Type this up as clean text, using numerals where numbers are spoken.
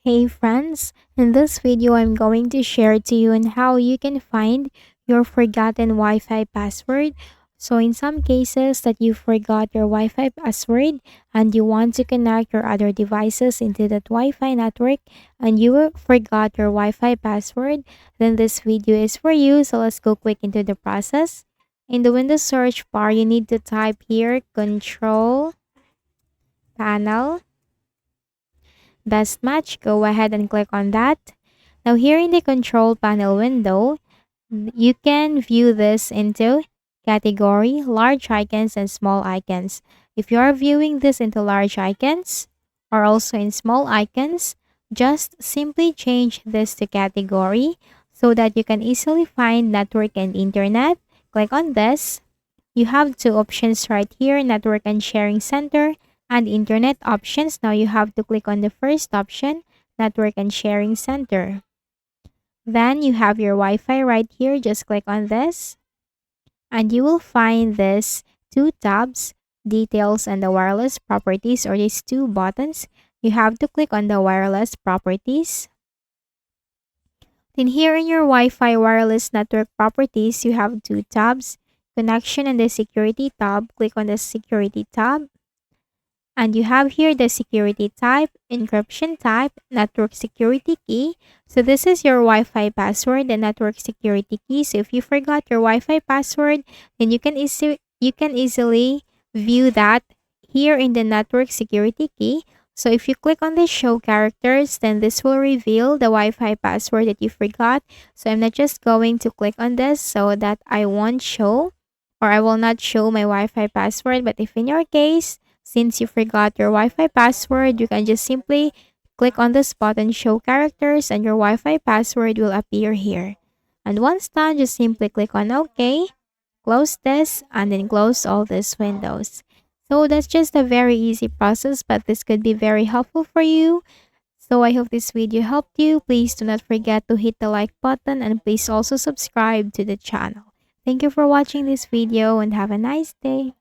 Hey friends, in this video I'm going to share to you on how you can find your forgotten Wi-Fi password. So in some cases that you forgot your Wi-Fi password and you want to connect your other devices into that Wi-Fi network and you forgot your Wi-Fi password, then this video is for you. So let's go quick into the process. In the Windows search bar, you need to type here control panel best match. Go ahead and click on that. Now here in the control panel window, you can view this into category, large icons and small icons. If you are viewing this into large icons or also in small icons, just simply change this to category so that you can easily find network and internet. Click on this. You have two options right here, network and sharing center and internet options. Now you have to click on the first option, network and sharing center. Then you have your Wi-Fi right here. Just click on this and you will find this two tabs, details and the wireless properties, or these two buttons. You have to click on the wireless properties. Then here in your Wi-Fi wireless network properties, you have two tabs, connection and the security tab. Click on the security tab. And you have here the security type, encryption type, network security key. So this is your Wi-Fi password, the network security key. So if you forgot your Wi-Fi password, then you can easily view that here in the network security key. So if you click on the show characters, then this will reveal the Wi-Fi password that you forgot. So I'm not just going to click on this so that I won't show or I will not show my Wi-Fi password. But if in your case, since you forgot your Wi-Fi password, you can just simply click on this button, show characters, and your Wi-Fi password will appear here. And once done, just simply click on OK, close this, and then close all these windows. So that's just a very easy process, but this could be very helpful for you. So I hope this video helped you. Please do not forget to hit the like button and please also subscribe to the channel. Thank you for watching this video and have a nice day.